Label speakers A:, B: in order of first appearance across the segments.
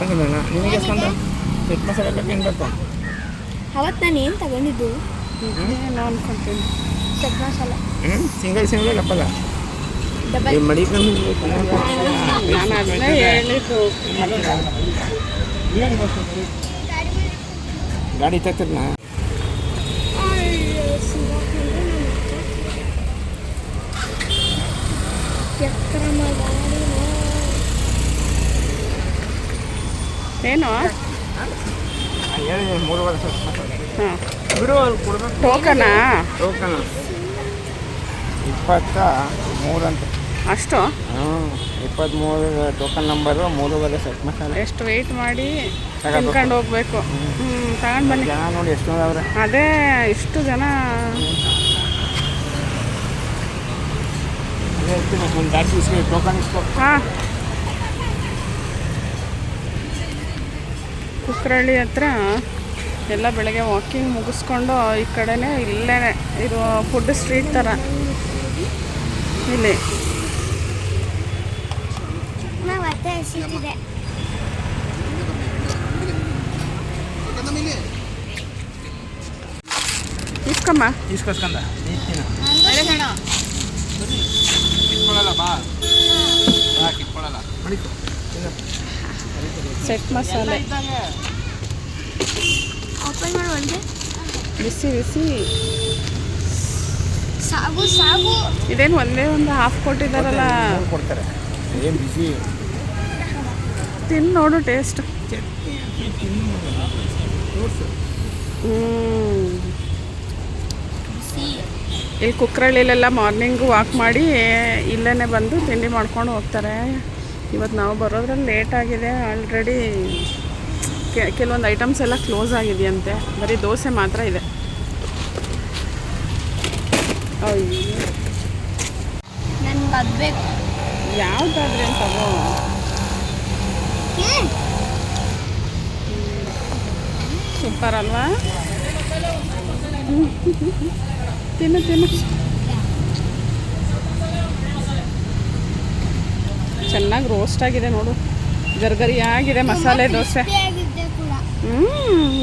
A: ನಿಮಗೆ ಸ್ಕಂದ ಸೆಟ್ ಮಸಾಲೆ ಎಲ್ಲ ತಿನ್ಬೇಕು.
B: ಅವತ್ತು ನಾನು ಏನು ತಗೊಂಡಿದ್ದು ನಾನು ಅನ್ಕೊಂತೀನಿ ಸೆಟ್ ಮಸಾಲ
A: ಸಿಂಗಲ್ ಅಪ್ಪಲ್ಲ
B: ಡಬಲ್
A: ಮಡಿ
B: ನಾನು ಅದನ್ನೇ ಹೇಳಿದ್ದು.
A: ಗಾಡಿ ತರ್ತಿರ್ನ
B: ಏನು
A: ಹೇಳಿ 3 ವರ್ಷ
B: ಹಾಂ
A: ಬಿಡು ಅವ್ರು ಕೊಡ್ಬೇಕು.
B: ಟೋಕನಾ
A: ಟೋಕನ್ 23 ಅಂತ
B: ಅಷ್ಟು
A: 23 ಟೋಕನ್ ನಂಬರು 3 ಸೆಟ್ ಮಸಾಲೆ.
B: ಎಷ್ಟು ವೆಯ್ಟ್ ಮಾಡಿ ತಿನ್ಕೊಂಡು ಹೋಗ್ಬೇಕು. ತಗೊಂಡು ಬನ್ನಿ.
A: ಜನ ನೋಡಿ ಎಷ್ಟು ಅವ್ರೆ.
B: ಅದೇ ಇಷ್ಟು ಜನ
A: ಒಂದು ದಾಟಿ ಟೋಕನ್ ಇಸ್ಕೊ.
B: ಹಾಂ ಕುಕ್ರಳ್ಳಿ ಹತ್ರ ಎಲ್ಲ ಬೆಳಗ್ಗೆ ವಾಕಿಂಗ್ ಮುಗಿಸ್ಕೊಂಡು ಈ ಕಡೆನೇ ಇಲ್ಲೇ ಇದು ಫುಡ್ ಸ್ಟ್ರೀಟ್ ಥರ ಇಲ್ಲಿ ಇಸ್ಕಮ್ಮ
A: ಇಸ್ಕೊಸ್ಕಂದ ಕಿತ್ಕೊಳ್ಳಲ್ಲ ಬಾ ಕಿತ್ಕೊಳ್ಳಲ್ಲ
B: ಸೆಟ್ ಮಸಾಲೆ ಬಿಸಿ ಬಿಸಿ
C: ಸಾಗು ಸಾಗು
B: ಇದೇನು ಒಂದೇ ಒಂದು ಹಾಫ್ ಕೊಟ್ಟಿದ್ದಾರಲ್ಲ.
A: ಕೊಡ್ತಾರೆ ಏನು ಬಿಸಿ
B: ತಿಂದು ನೋಡು ಟೇಸ್ಟ್. ಇಲ್ಲಿ ಕುಕ್ರಳ್ಳಿಲೆಲ್ಲ ಮಾರ್ನಿಂಗು ವಾಕ್ ಮಾಡಿ ಇಲ್ಲೇ ಬಂದು ತಿಂಡಿ ಮಾಡ್ಕೊಂಡು ಹೋಗ್ತಾರೆ. ಇವತ್ತು ನಾವು ಬರೋದ್ರಲ್ಲಿ ಲೇಟ್ ಆಗಿದೆ. ಆಲ್ರೆಡಿ ಕೆಲವೊಂದು ಐಟಮ್ಸ್ ಎಲ್ಲ ಕ್ಲೋಸ್ ಆಗಿದೆಯಂತೆ. ಬರೀ ದೋಸೆ ಮಾತ್ರ ಇದೆ. ಅಯ್ಯೋ
C: ನನ್ಗೆ ಅದು ಬೇಕು.
B: ಯಾವುದಾದ್ರೆ ತಗೋ. ಸೂಪರ್ ಅಲ್ವಾ? ತಿನ್ನು ತಿನ್ನು. ಚೆನ್ನಾಗಿ ರೋಸ್ಟ್ ಆಗಿದೆ ನೋಡು. ಗರ್ಗರಿಯಾಗಿದೆ ಮಸಾಲೆ ದೋಸೆ.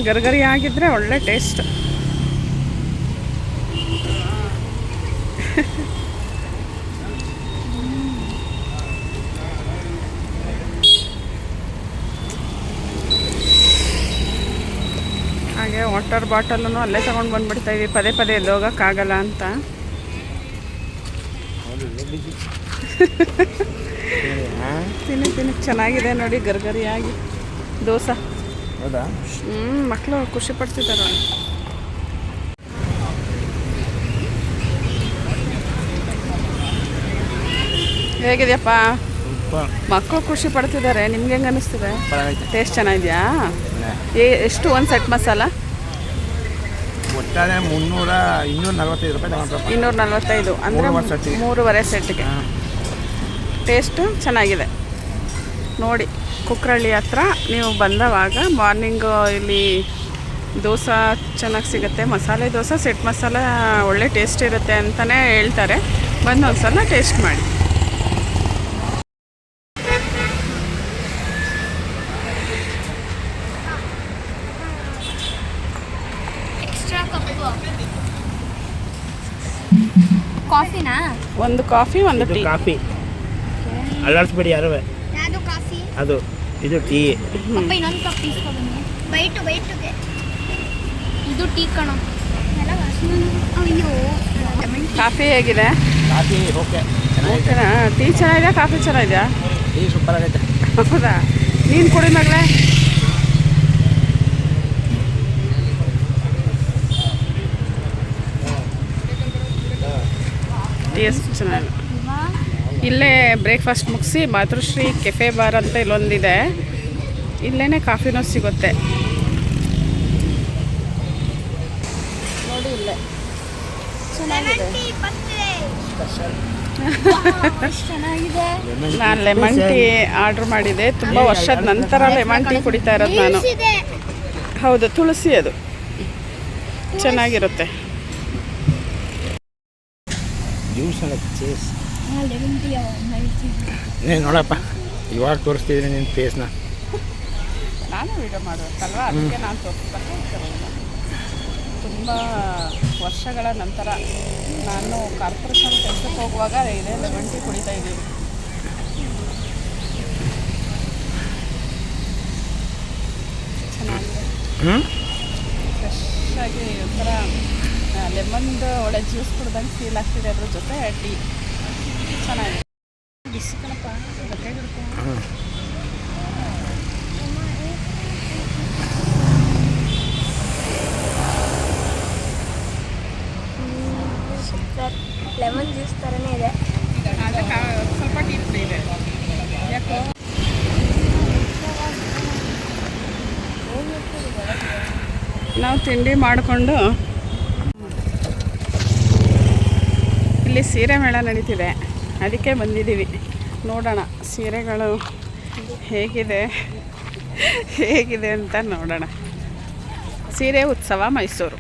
B: ಗರ್ಗರಿ ಆಗಿದ್ರೆ ಒಳ್ಳೆ ಟೇಸ್ಟ್. ಹಾಗೆ ವಾಟರ್ ಬಾಟಲನ್ನು ಅಲ್ಲೇ ತಗೊಂಡು ಬಂದ್ಬಿಡ್ತಾ ಇದೀವಿ. ಪದೇ ಪದೇ ಎದ್ದೋಗೋಕ್ಕಾಗಲ್ಲ ಅಂತ. ತಿನ್ನಿ ತಿನ್ನಿ ಚೆನ್ನಾಗಿದೆ ನೋಡಿ ಗರ್ಗರಿಯಾಗಿ ದೋಸೆ.
A: ಹೌದಾ?
B: ಮಕ್ಕಳು ಖುಷಿ ಪಡ್ತಿದ್ದಾರೆ. ಹೇಗಿದೆಯಪ್ಪ? ಮಕ್ಕಳು ಖುಷಿ ಪಡ್ತಿದ್ದಾರೆ. ನಿಮ್ಗೆ ಹೆಂಗೆ ಅನ್ನಿಸ್ತಿದೆ? ಟೇಸ್ಟ್ ಚೆನ್ನಾಗಿದೆಯಾ? ಎಷ್ಟು ಒಂದು ಸೆಟ್ ಮಸಾಲ?
A: ಒಟ್ಟಾರೆ 245 ರೂಪಾಯಿ ತಗೊಂಡ್ರಪ್ಪ.
B: 245 ಅಂದರೆ 3.5 ಸೆಟ್ಗೆ. ಟೇಸ್ಟು ಚೆನ್ನಾಗಿದೆ ನೋಡಿ. ಕುಕ್ರಳ್ಳಿ ಹತ್ರ ನೀವು ಬಂದವಾಗ ಮಾರ್ನಿಂಗು ಇಲ್ಲಿ ದೋಸೆ ಚೆನ್ನಾಗಿ ಸಿಗುತ್ತೆ. ಮಸಾಲೆ ದೋಸೆ ಸೆಟ್ ಮಸಾಲ ಒಳ್ಳೆ ಟೇಸ್ಟ್ ಇರುತ್ತೆ ಅಂತಲೇ ಹೇಳ್ತಾರೆ. ಬಂದು ಒಂದು ಸಲ ಟೇಸ್ಟ್ ಮಾಡಿ.
C: ಕಾಫಿನಾ?
B: ಒಂದು ಕಾಫಿ ಒಂದು ಟೀ.
A: ಕಾಫಿ ಅಲ್ಲಾಡಿಸ್ಬೇಡಿ ಯಾರು.
C: ಯಾವುದು ಕಾಫಿ?
A: ಅದು ಇದು ಟೀ.
C: ಅಪ್ಪ ಇನ್ನೊಂದು ಕಪ್ ಇಸ್ಕೊಬನ್ನಿ. ಬೈಟುಗೆ ಇದು ಟೀ ಕಣೋ. ಅಯ್ಯೋ
B: ಕಾಫಿ ಹೇಗಿದೆ?
A: ಕಾಫಿ ಓಕೆ
B: ಓಕೆನಾ? ಟೀ ಚೆನ್ನಾಗಿದೆ, ಕಾಫಿ ಚೆನ್ನಾಗಿದೆಯಾ?
A: ಟೀ ಸೂಪರ್ ಆಗೈತೆ.
B: ಹೌದಾ? ನೀನು ಕುಡಿ ಮಗಳೇ. ಟೇಸ್ಟ್ ಚೆನ್ನಾಗಿದೆ. ಇಲ್ಲೇ ಬ್ರೇಕ್ಫಾಸ್ಟ್ ಮುಗಿಸಿ ಮಾತೃಶ್ರೀ ಕೆಫೆ ಬಾರ್ ಅಂತ ಇಲ್ಲೊಂದಿದೆ. ಇಲ್ಲೇ ಕಾಫಿನೂ ಸಿಗುತ್ತೆ ನೋಡಿ. ಇಲ್ಲೇ ಚೆನ್ನಾಗಿದೆ.
C: ಚೆನ್ನಾಗಿದೆ.
B: ನಾನು ಲೆಮನ್ ಟೀ ಆರ್ಡ್ರ್ ಮಾಡಿದೆ. ತುಂಬ ವರ್ಷದ ನಂತರ ಲೆಮನ್ ಟೀ ಕುಡಿತಾ ಇರೋದು ನಾನು. ಹೌದು, ತುಳಸಿ ಅದು ಚೆನ್ನಾಗಿರುತ್ತೆ.
A: ನೋಡಪ್ಪ, ಇವಾಗ ತೋರಿಸ್ತಿದ್ದೀನಿ ನಿನ್ನ ಫೇಸ್ನ.
B: ನಾನು ವೀಡಿಯೋ ಮಾಡಬೇಕಲ್ವಾ, ಅದಕ್ಕೆ ನಾನು ತೋರಿಸ್ಬೇಕು ಅಂತ. ತುಂಬ ವರ್ಷಗಳ ನಂತರ ನಾನು ಕಾರ್ಪೊರೇಷನ್ ಕೆಲಸಕ್ಕೆ ಹೋಗುವಾಗ ಇದೇ ಲೆಮನ್ ಟೀ ಕುಡಿತಾ ಇದ್ದೀನಿ. ಚೆನ್ನಾಗಿದೆ, ಫ್ರೆಶ್ಶಾಗಿ ಒಂಥರ ಲೆಮನ್ದು ಒಳ್ಳೆ ಜ್ಯೂಸ್ ಕುಡ್ದಂಗೆ ಫೀಲ್ ಆಗ್ತಿದೆ. ಅದ್ರ ಜೊತೆ ಟೀ ಚೆನ್ನಾಗಿದೆ. ಬಿಸಿ ಕಣಪ್ಪ, ಗಟ್ಟಾಗಿ ಹಿಡ್ಕೊ.
C: ಲೆಮನ್ ಜ್ಯೂಸ್ ಥರನೇ ಇದೆ.
B: ಅದಕ್ಕೆ ಸ್ವಲ್ಪ ಟೀ ಪುಡಿ ಇದೆ. ಯಾಕೋ ನಾವು ತಿಂಡಿ ಮಾಡಿಕೊಂಡು ಇಲ್ಲಿ ಸೀರೆ ಮೇಳ ನಡೀತಿದೆ, ಅದಕ್ಕೆ ಬಂದಿದ್ದೀವಿ. ನೋಡೋಣ ಸೀರೆಗಳು ಹೇಗಿದೆ ಅಂತ ನೋಡೋಣ. ಸೀರೆ ಉತ್ಸವ ಮೈಸೂರು.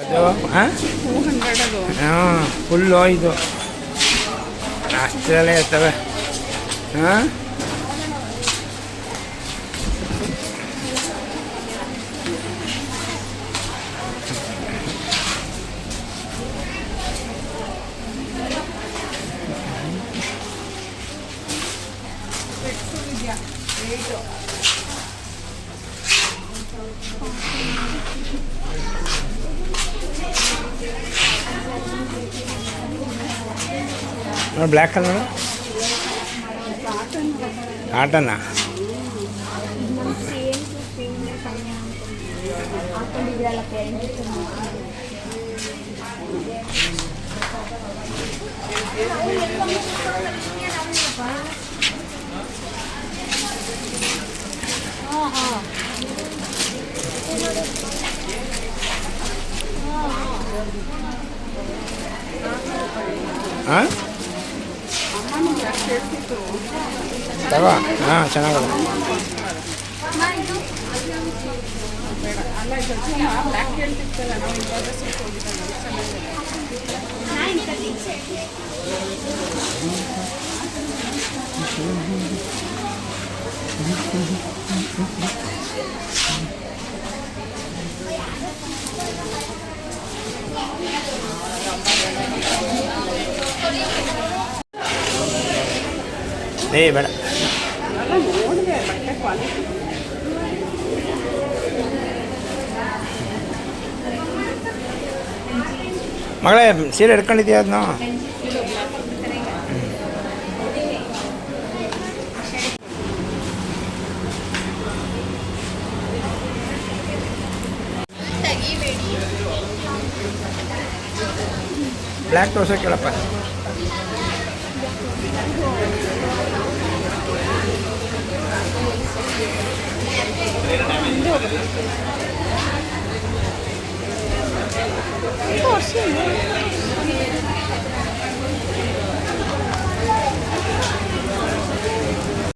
A: ಅದು ಹಾಂ
B: 200 ಅದು.
A: ಹಾಂ ಫುಲ್ಲು ಇದು ಅಷ್ಟರಲ್ಲೇ ಇರ್ತವೆ. ಹಾಂ ನೋಡಿ ಬ್ಲ್ಯಾಕ್ ಕಲರ್ ಕಾಟನಾ? ಹಾಂ ತಗೋ. ಹಾಂ ಚೆನ್ನಾಗದ.
B: ಬ್ಲ್ಯಾಕ್ ಹೇಳ್ತಿರ್ತಲ್ಲ, ನಾವು ಇವಾಗ ಸ್ವಲ್ಪ
A: ಬೇಡ
B: ನೋಡಿದೆ ಬಟ್ಟೆ ಕ್ವಾಲಿಟಿ.
A: ಮಗಳೇ ಸೀರೆ ಹಿಡ್ಕೊಂಡಿದ್ದೀಯ ಅದನ್ನ? ಬ್ಲ್ಯಾಕ್ ತೋರ್ಸೋ ಕೇಳಪ್ಪ.
B: ತೋರಿಸಿ